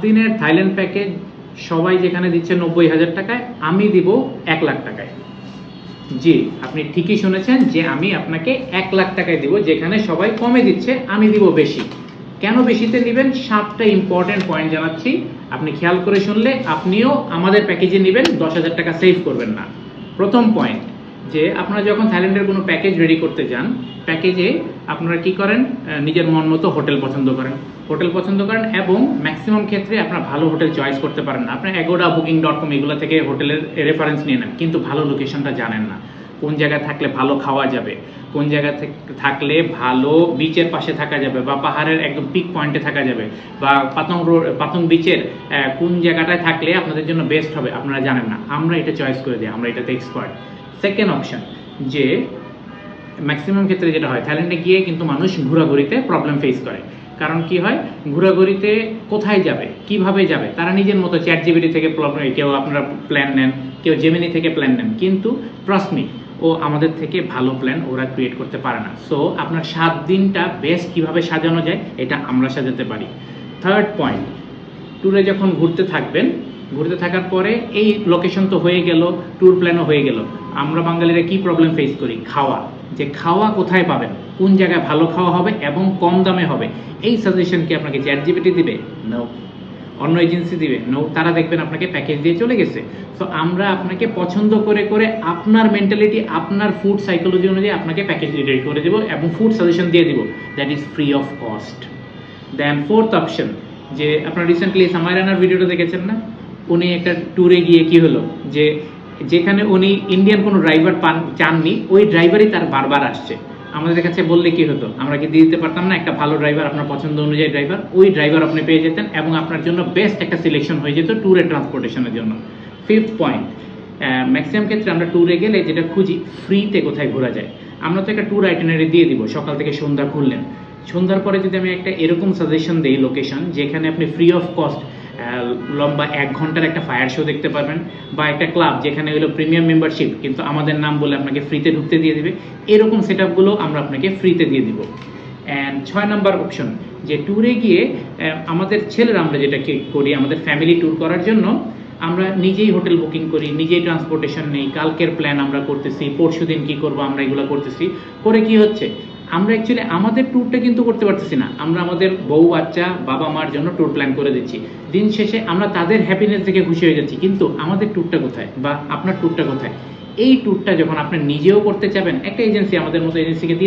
দিনের Thailand package সবাই যেখানে দিচ্ছে 90,000 টাকায়, আমি দিব 1 লাখ টাকায়। জি, আপনি ঠিকই শুনেছেন যে আমি আপনাকে 1 লাখ টাকায় দিব, যেখানে সবাই কমে দিচ্ছে আমি দিব বেশি। কেন বেশিতে নেবেন? 7টা ইম্পর্টেন্ট পয়েন্ট জানাচ্ছি, আপনি খেয়াল করে শুনলে আপনিও আমাদের প্যাকেজে নেবেন, 10,000 টাকা সেভ করবেন না। প্রথম পয়েন্ট, যে আপনারা যখন থাইল্যান্ডের কোনো প্যাকেজ রেডি করতে যান, প্যাকেজে আপনারা কি করেন? নিজের মন মতো হোটেল পছন্দ করেন এবং ম্যাক্সিমাম ক্ষেত্রে আপনারা ভালো হোটেল চয়েস করতে পারেন না। আপনার অ্যাগোডা, বুকিং.com এগুলো থেকে হোটেলের রেফারেন্স নিয়ে নেন, কিন্তু ভালো লোকেশনটা জানেন না, কোন জায়গায় থাকলে ভালো খাওয়া যাবে, কোন জায়গা থাকলে ভালো বিচের পাশে থাকা যাবে, বা পাহাড়ের একদম পিক পয়েন্টে থাকা যাবে, বা পাতং বিচের কোন জায়গাটায় থাকলে আপনাদের জন্য বেস্ট হবে, আপনারা জানেন না। আমরা এটা চয়েস করে দিই, আমরা এটাতে এক্সপার্ট। সেকেন্ড অপশন, যে ম্যাক্সিমাম ক্ষেত্রে যেটা হয়, থাইল্যান্ডে গিয়ে কিন্তু মানুষ ঘোরাঘুরিতে প্রবলেম ফেস করে। কারণ কি হয়, ঘোরাঘুরিতে কোথায় যাবে, কিভাবে যাবে, তারা নিজের মতো চ্যাট জিপিটি থেকে কেউ আপনারা প্ল্যান নেন, কেউ জেমিনি থেকে প্ল্যান নেন, কিন্তু ট্রাস্ট মি, ও আমাদের থেকে ভালো প্ল্যান ওরা ক্রিয়েট করতে পারে না। সো আপনার 7 দিনটা বেস্ট কিভাবে সাজানো যায়, এটা আমরা সাজাতে পারি। থার্ড পয়েন্ট, ট্যুরে যখন ঘুরতে থাকার পরে এই লোকেশন তো হয়ে গেল, ট্যুর প্ল্যানও হয়ে গেল, আমরা বাঙালিরা কি প্রবলেম ফেস করি? খাওয়া। যে খাওয়া কোথায় পাবেন, কোন জায়গায় ভালো খাওয়া হবে এবং কম দামে হবে, এই সাজেশন কি আপনাকে চ্যাট জিপিটি দিবে? নো। অন্য এজেন্সি দিবে? নো। তারা দেখবেন আপনাকে প্যাকেজ দিয়ে চলে গেছে। সো আমরা আপনাকে পছন্দ করে আপনার মেন্টালিটি, আপনার ফুড সাইকোলজি অনুযায়ী আপনাকে প্যাকেজ রেডি করে দেবো এবং ফুড সাজেশন দিয়ে দিব, that is free of cost. Then fourth option, যে আপনারা রিসেন্টলি সামাইরানার ভিডিওটা দেখেছেন না? উনি একটা ট্যুরে গিয়ে কি হলো, যে যেখানে উনি ইন্ডিয়ান কোনো ড্রাইভার চাননি, ওই ড্রাইভারই তার বারবার আসছে। আমাদের কাছে বললে কি হতো, আমরা কি দিয়ে দিতে পারতাম না একটা ভালো ড্রাইভার, আপনার পছন্দ অনুযায়ী ড্রাইভার? ওই ড্রাইভার আপনি পেয়ে যেতেন এবং আপনার জন্য বেস্ট একটা সিলেকশন হয়ে যেত ট্যুরের ট্রান্সপোর্টেশনের জন্য। ফিফথ পয়েন্ট, ম্যাক্সিমাম ক্ষেত্রে আমরা ট্যুরে গেলে যেটা খুঁজি, ফ্রিতে কোথায় ঘোরা যায়। আমরা তো একটা ট্যুর আইটিনারি দিয়ে দিব, সকাল থেকে সন্ধ্যা ঘুরলেন, সন্ধ্যার পরে যদি আমি একটা এরকম সাজেশন দিই লোকেশন, যেখানে আপনি ফ্রি অফ কস্ট লম্বা 1 ঘন্টার একটা ফায়ার শো দেখতে পারবেন, বা একটা ক্লাব যেখানে হলো প্রিমিয়াম মেম্বারশিপ, কিন্তু আমাদের নাম বলে আপনাকে ফ্রিতে ঢুকতে দিয়ে দিবে, এরকম সেট আপগুলো আমরা আপনাকে ফ্রিতে দিয়ে দিব। অ্যান্ড 6 নাম্বার অপশন, যে ট্যুরে গিয়ে আমাদের ছেলেরা আমরা যেটা করি, আমাদের ফ্যামিলি ট্যুর করার জন্য আমরা নিজেই হোটেল বুকিং করি, নিজেই ট্রান্সপোর্টেশন নেই, কালকের প্ল্যান আমরা করতেছি, পরশু দিন কী করবো আমরা এগুলো করতেছি। করে কি হচ্ছে, আমরা অ্যাকচুয়ালি আমাদের ট্যুরটা কিন্তু করতে পারতেছি না, আমরা আমাদের বউ বাচ্চা বাবা মার জন্য ট্যুর প্ল্যান করে দিচ্ছি। দিন শেষে আমরা তাদের হ্যাপিনেস দেখে খুশি হয়ে যাচ্ছি, কিন্তু আমাদের ট্যুরটা কোথায় বা আপনার ট্যুরটা কোথায়? এই ট্যুরটা যখন আপনি নিজেও করতে চাবেন, একটা এজেন্সি, আমাদের মতো এজেন্সিকে দিয়ে